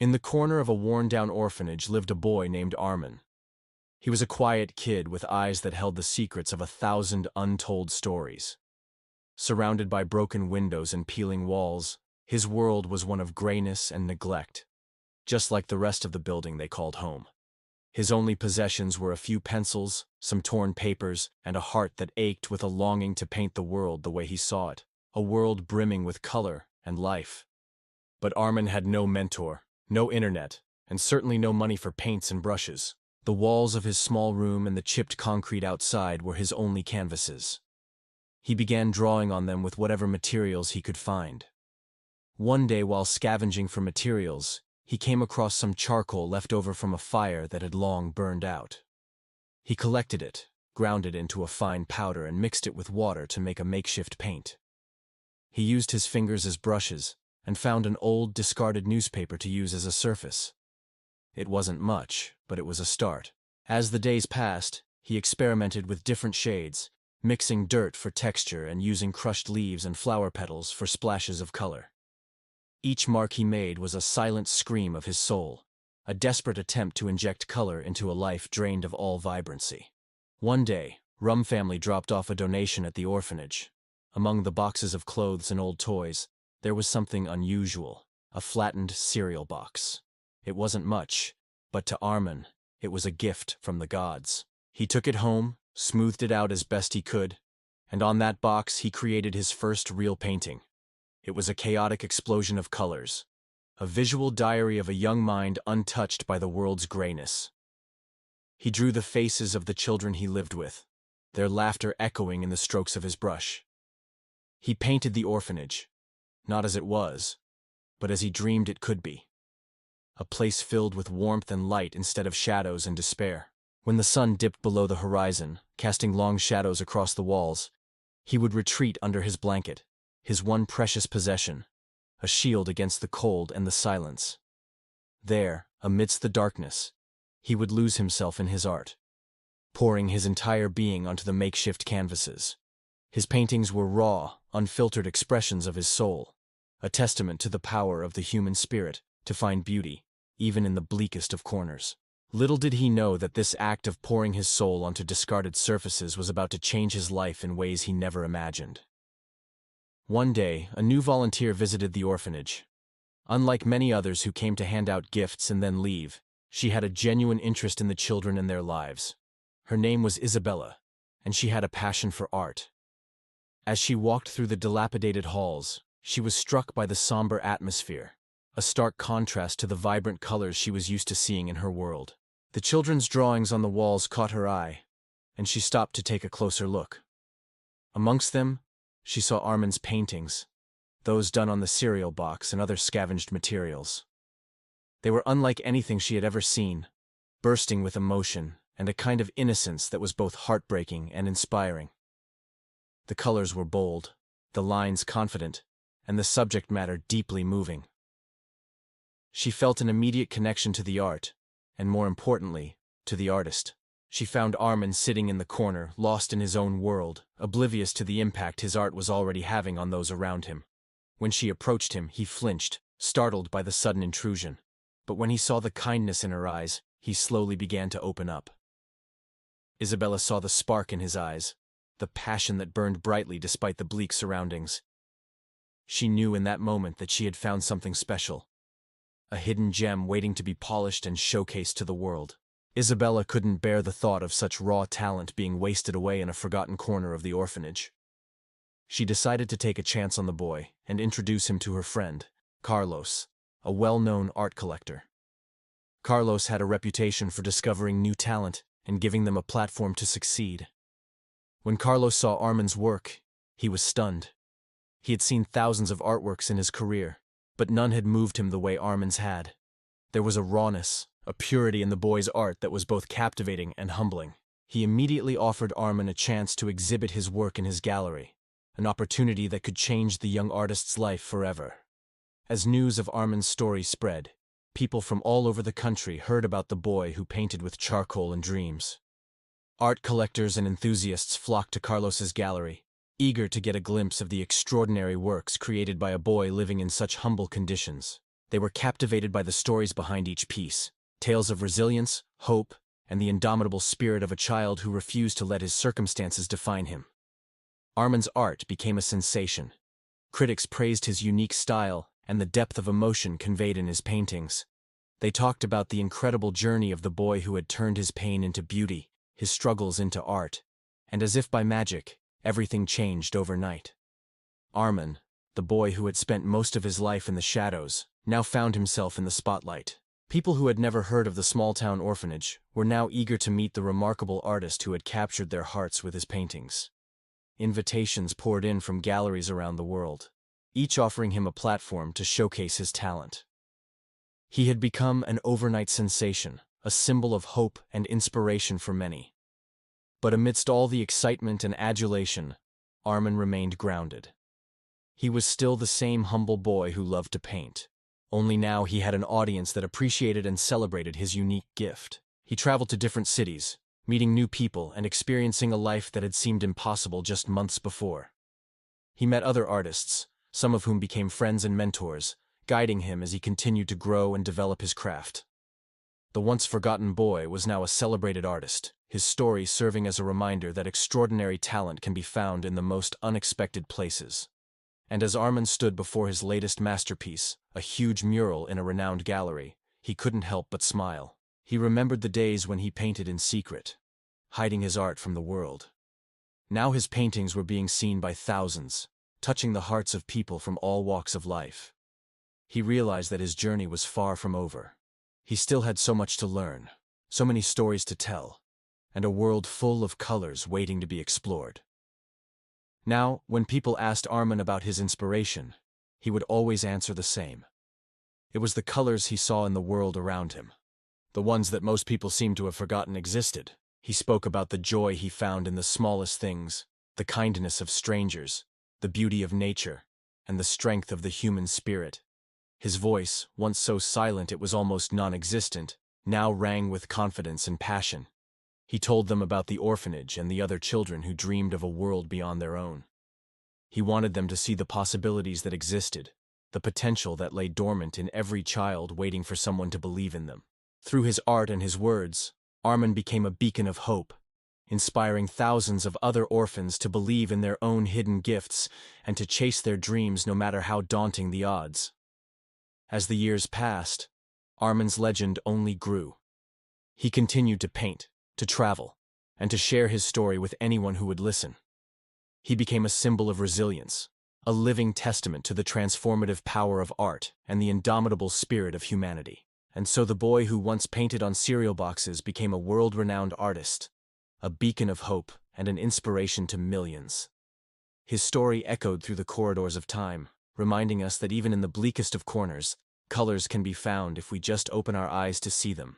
In the corner of a worn-down orphanage lived a boy named Armin. He was a quiet kid with eyes that held the secrets of 1,000 untold stories. Surrounded by broken windows and peeling walls, his world was one of grayness and neglect, just like the rest of the building they called home. His only possessions were a few pencils, some torn papers, and a heart that ached with a longing to paint the world the way he saw it, a world brimming with color and life. But Armin had no mentor, no internet, and certainly no money for paints and brushes. The walls of his small room and the chipped concrete outside were his only canvases. He began drawing on them with whatever materials he could find. One day, while scavenging for materials, he came across some charcoal left over from a fire that had long burned out. He collected it, ground it into a fine powder, and mixed it with water to make a makeshift paint. He used his fingers as brushes and found an old, discarded newspaper to use as a surface. It wasn't much, but it was a start. As the days passed, he experimented with different shades, mixing dirt for texture and using crushed leaves and flower petals for splashes of color. Each mark he made was a silent scream of his soul, a desperate attempt to inject color into a life drained of all vibrancy. One day, Rum family dropped off a donation at the orphanage. Among the boxes of clothes and old toys, there was something unusual, a flattened cereal box. It wasn't much, but to Armin, it was a gift from the gods. He took it home, smoothed it out as best he could, and on that box he created his first real painting. It was a chaotic explosion of colors, a visual diary of a young mind untouched by the world's grayness. He drew the faces of the children he lived with, their laughter echoing in the strokes of his brush. He painted the orphanage, not as it was, but as he dreamed it could be. A place filled with warmth and light instead of shadows and despair. When the sun dipped below the horizon, casting long shadows across the walls, he would retreat under his blanket, his one precious possession, a shield against the cold and the silence. There, amidst the darkness, he would lose himself in his art, pouring his entire being onto the makeshift canvases. His paintings were raw, unfiltered expressions of his soul, a testament to the power of the human spirit to find beauty, even in the bleakest of corners. Little did he know that this act of pouring his soul onto discarded surfaces was about to change his life in ways he never imagined. One day, a new volunteer visited the orphanage. Unlike many others who came to hand out gifts and then leave, she had a genuine interest in the children and their lives. Her name was Isabella, and she had a passion for art. As she walked through the dilapidated halls, she was struck by the somber atmosphere, a stark contrast to the vibrant colors she was used to seeing in her world. The children's drawings on the walls caught her eye, and she stopped to take a closer look. Amongst them, she saw Armin's paintings, those done on the cereal box and other scavenged materials. They were unlike anything she had ever seen, bursting with emotion and a kind of innocence that was both heartbreaking and inspiring. The colors were bold, the lines confident, and the subject matter deeply moving. She felt an immediate connection to the art, and more importantly, to the artist. She found Armin sitting in the corner, lost in his own world, oblivious to the impact his art was already having on those around him. When she approached him, he flinched, startled by the sudden intrusion. But when he saw the kindness in her eyes, he slowly began to open up. Isabella saw the spark in his eyes, the passion that burned brightly despite the bleak surroundings. She knew in that moment that she had found something special, a hidden gem waiting to be polished and showcased to the world. Isabella couldn't bear the thought of such raw talent being wasted away in a forgotten corner of the orphanage. She decided to take a chance on the boy and introduce him to her friend, Carlos, a well-known art collector. Carlos had a reputation for discovering new talent and giving them a platform to succeed. When Carlos saw Armin's work, he was stunned. He had seen thousands of artworks in his career, but none had moved him the way Armin's had. There was a rawness, a purity in the boy's art that was both captivating and humbling. He immediately offered Armin a chance to exhibit his work in his gallery, an opportunity that could change the young artist's life forever. As news of Armin's story spread, people from all over the country heard about the boy who painted with charcoal and dreams. Art collectors and enthusiasts flocked to Carlos's gallery, eager to get a glimpse of the extraordinary works created by a boy living in such humble conditions. They were captivated by the stories behind each piece, tales of resilience, hope, and the indomitable spirit of a child who refused to let his circumstances define him. Armin's art became a sensation. Critics praised his unique style and the depth of emotion conveyed in his paintings. They talked about the incredible journey of the boy who had turned his pain into beauty, his struggles into art, and as if by magic, everything changed overnight. Armin, the boy who had spent most of his life in the shadows, now found himself in the spotlight. People who had never heard of the small-town orphanage were now eager to meet the remarkable artist who had captured their hearts with his paintings. Invitations poured in from galleries around the world, each offering him a platform to showcase his talent. He had become an overnight sensation, a symbol of hope and inspiration for many. But amidst all the excitement and adulation, Armin remained grounded. He was still the same humble boy who loved to paint. Only now he had an audience that appreciated and celebrated his unique gift. He traveled to different cities, meeting new people and experiencing a life that had seemed impossible just months before. He met other artists, some of whom became friends and mentors, guiding him as he continued to grow and develop his craft. The once forgotten boy was now a celebrated artist, his story serving as a reminder that extraordinary talent can be found in the most unexpected places. And as Armin stood before his latest masterpiece, a huge mural in a renowned gallery, he couldn't help but smile. He remembered the days when he painted in secret, hiding his art from the world. Now his paintings were being seen by thousands, touching the hearts of people from all walks of life. He realized that his journey was far from over. He still had so much to learn, so many stories to tell, and a world full of colors waiting to be explored. Now, when people asked Armin about his inspiration, he would always answer the same. It was the colors he saw in the world around him, the ones that most people seem to have forgotten existed. He spoke about the joy he found in the smallest things, the kindness of strangers, the beauty of nature, and the strength of the human spirit. His voice, once so silent it was almost non-existent, now rang with confidence and passion. He told them about the orphanage and the other children who dreamed of a world beyond their own. He wanted them to see the possibilities that existed, the potential that lay dormant in every child waiting for someone to believe in them. Through his art and his words, Armin became a beacon of hope, inspiring thousands of other orphans to believe in their own hidden gifts and to chase their dreams no matter how daunting the odds. As the years passed, Armin's legend only grew. He continued to paint, to travel, and to share his story with anyone who would listen. He became a symbol of resilience, a living testament to the transformative power of art and the indomitable spirit of humanity. And so the boy who once painted on cereal boxes became a world-renowned artist, a beacon of hope and an inspiration to millions. His story echoed through the corridors of time, reminding us that even in the bleakest of corners, colors can be found if we just open our eyes to see them.